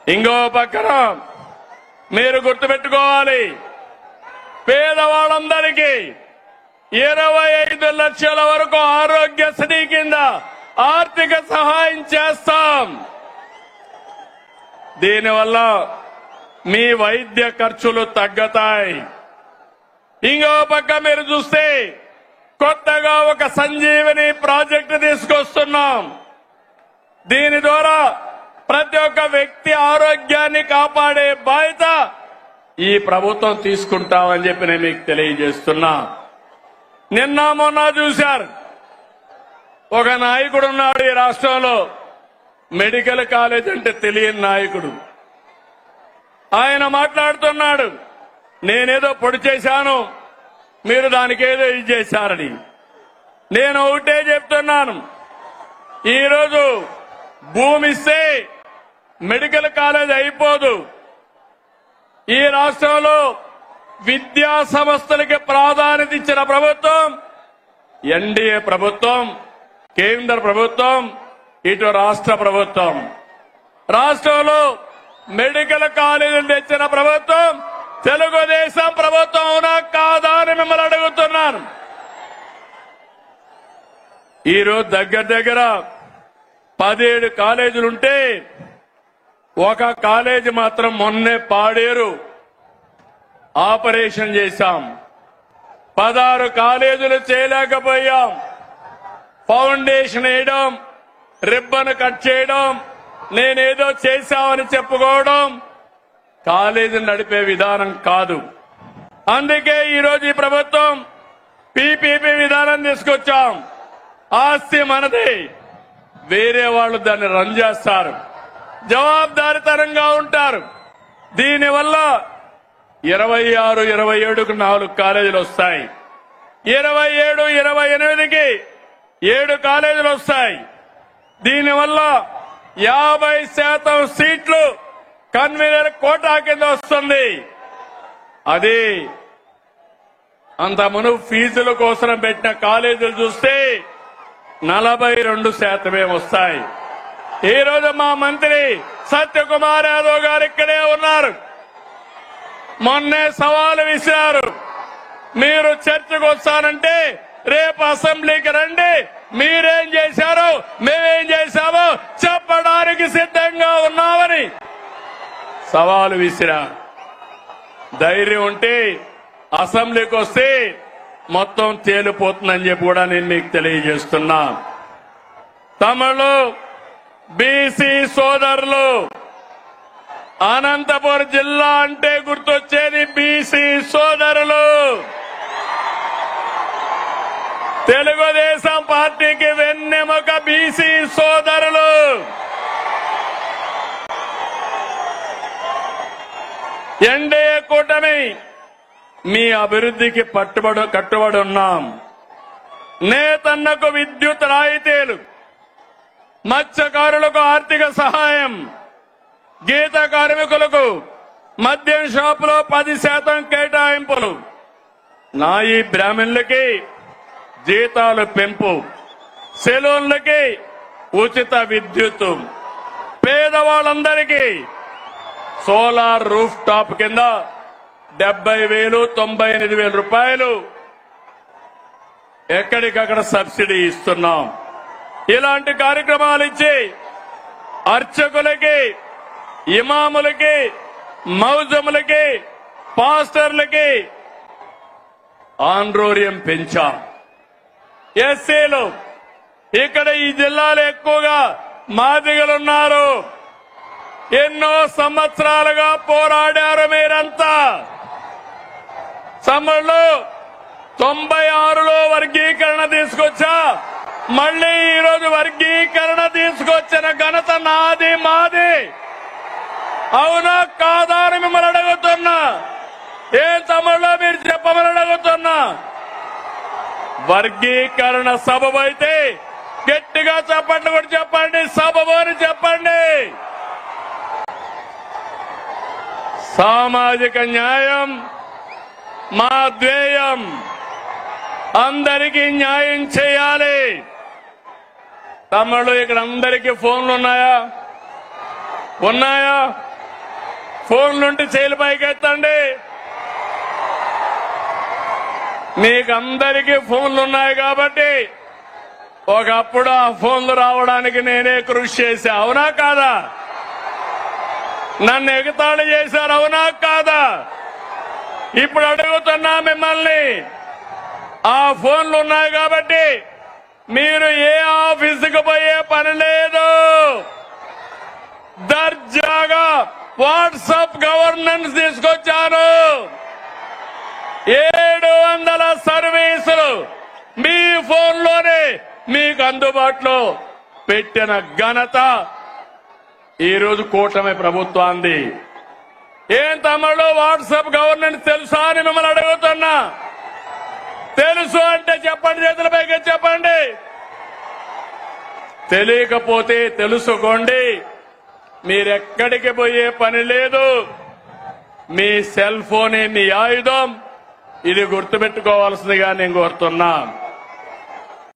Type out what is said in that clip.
ఇంకో పక్కన మీరు గుర్తుపెట్టుకోవాలి, పేదవాళ్ళందరికీ 25 లక్షల వరకు ఆరోగ్యశ్రీ కింద ఆర్థిక సహాయం చేస్తాం. దీనివల్ల మీ వైద్య ఖర్చులు తగ్గుతాయి. ఇంకో పక్క మీరు చూస్తే కొత్తగా ఒక సంజీవని ప్రాజెక్టు తీసుకొస్తున్నాం. దీని ద్వారా ప్రతి ఒక్క వ్యక్తి ఆరోగ్యాన్ని కాపాడే బాధ్యత ఈ ప్రభుత్వం తీసుకుంటామని చెప్పి నేను మీకు తెలియజేస్తున్నా. నిన్న మొన్న చూశారు, ఒక నాయకుడు ఉన్నాడు ఈ రాష్ట్రంలో, మెడికల్ కాలేజ్ అంటే తెలియని నాయకుడు. ఆయన మాట్లాడుతున్నాడు, నేనేదో పొడి చేశాను, మీరు దానికి ఏదో ఇది చేశారని. నేను ఒకటే చెప్తున్నాను, ఈరోజు భూమి ఇస్తే మెడికల్ కాలేజ్ అయిపోదు. ఈ రాష్ట్రంలో విద్యా సంస్థలకి ప్రాధాన్యత ఇచ్చిన ప్రభుత్వం ఎన్డీఏ ప్రభుత్వం, కేంద్ర ప్రభుత్వం, ఇటు రాష్ట్ర ప్రభుత్వం. రాష్ట్రంలో మెడికల్ కాలేజీలు తెచ్చిన ప్రభుత్వం తెలుగుదేశం ప్రభుత్వం అవునా కాదా అని మిమ్మల్ని అడుగుతున్నాను. ఈరోజు దగ్గర 17 కాలేజీలుంటే ఒక కాలేజీ మాత్రం మొన్నే పాడేరు ఆపరేషన్ చేశాం. 16 కాలేజీలు చేయలేకపోయాం. ఫౌండేషన్ వేయడం, రిబ్బన్ కట్ చేయడం, నేనేదో చేశామని చెప్పుకోవడం కాలేజీని నడిపే విధానం కాదు. అందుకే ఈరోజు ఈ ప్రభుత్వం పీపీపీ విధానం తీసుకొచ్చాం. ఆస్తి మనది, వేరే వాళ్ళు దాన్ని రన్ చేస్తారు, జవాబుదారీతనంగా ఉంటారు. దీనివల్ల 26, 27కు 4 కాలేజీలు వస్తాయి. 27, 28కి 7 కాలేజీలు వస్తాయి. దీనివల్ల 50% సీట్లు కన్వీనర్ కోటా కింద వస్తుంది. అది అంత మునుపు ఫీజుల కోసం పెట్టిన కాలేజీలు చూస్తే 42% వస్తాయి. ఈ రోజు మా మంత్రి సత్యకుమార్ యాదవ్ గారు ఇక్కడే ఉన్నారు. మొన్నే సవాలు విసిరారు, మీరు చర్చకు వస్తానంటే రేపు అసెంబ్లీకి రండి, మీరేం చేశారో మేమేం చేశామో చెప్పడానికి సిద్ధంగా ఉన్నామని సవాలు విసిరారు. ధైర్యం ఉంటే అసెంబ్లీకి వస్తే మొత్తం తేలిపోతుందని చెప్పి కూడా నేను మీకు తెలియజేస్తున్నా. తమిళు బీసీ సోదరులు, అనంతపురం జిల్లా అంటే గుర్తొచ్చేది బీసీ సోదరులు. తెలుగుదేశం పార్టీకి వెన్నెముక బీసీ సోదరులు. ఎన్డీఏ కూటమి మీ అభివృద్ధికి కట్టుబడి ఉన్నాం. నేతన్నకు విద్యుత్ రాయితీలు, మత్స్యకారులకు ఆర్థిక సహాయం, గీత కార్మికులకు మద్యం షాపులో 10% కేటాయింపులు, నాయి బ్రాహ్మణులకి జీతాలు పెంపు, సెలూన్లకి ఉచిత విద్యుత్, పేదవాళ్ళందరికీ సోలార్ రూఫ్ టాప్ కింద 70,000, 98,000 రూపాయలు ఎక్కడికక్కడ సబ్సిడీ ఇస్తున్నాం. ఇలాంటి కార్యక్రమాలు ఇచ్చి అర్చకులకి, ఇమాములకి, మౌజములకి, పాస్టర్లకి ఆండ్రోరియం పెంచాం. ఎస్సీలు ఇక్కడ ఈ జిల్లాలో ఎక్కువగా మాదిగలున్నారు. ఎన్నో సంవత్సరాలుగా పోరాడారు మీరంతా. తమిళలో 96లో వర్గీకరణ తీసుకొచ్చా, మళ్లీ ఈరోజు వర్గీకరణ తీసుకొచ్చిన ఘనత నాది, మాది. అవునా కాదా అని మిమ్మల్ని అడుగుతున్నా. ఏం తమిళలో మీరు చెప్పమని అడుగుతున్నా. వర్గీకరణ సబబు అయితే గట్టిగా చెప్పండి, కూడా చెప్పండి, సబబు అని చెప్పండి. సామాజిక న్యాయం మా ధ్యేయం. అందరికీ న్యాయం చేయాలి. తమ్ముళ్ళు ఇక్కడ అందరికీ ఫోన్లు ఉన్నాయా? ఫోన్ నుండి చేలు పైకెత్తండి. మీకందరికీ ఫోన్లు ఉన్నాయి కాబట్టి ఒకప్పుడు ఆ ఫోన్లు రావడానికి నేనే కృషి చేశా, అవునా కాదా? నన్ను ఎగతాళి చేశారు, అవునా కాదా? ఇప్పుడు అడుగుతున్నా మిమ్మల్ని, ఆ ఫోన్లు ఉన్నాయి కాబట్టి మీరు ఏ ఆఫీసుకు పోయే పని లేదు. దర్జాగా వాట్సాప్ గవర్నెన్స్ తీసుకొచ్చాను. 700 సర్వీసులు మీ ఫోన్లోనే మీకు అందుబాటులో పెట్టిన ఘనత ఈరోజు కూటమి ప్రభుత్వాన్ని. ఏం తమ్ముడు వాట్సాప్ గవర్నెన్స్ తెలుసా అని మిమ్మల్ని అడుగుతున్నా. తెలుసు అంటే చెప్పండి, చేతులపైకి చెప్పండి. తెలియకపోతే తెలుసుకోండి. మీరెక్కడికి పోయే పని లేదు. మీ సెల్ ఫోనే మీ ఆయుధం. ఇది గుర్తుపెట్టుకోవాల్సిందిగా నేను కోరుతున్నా.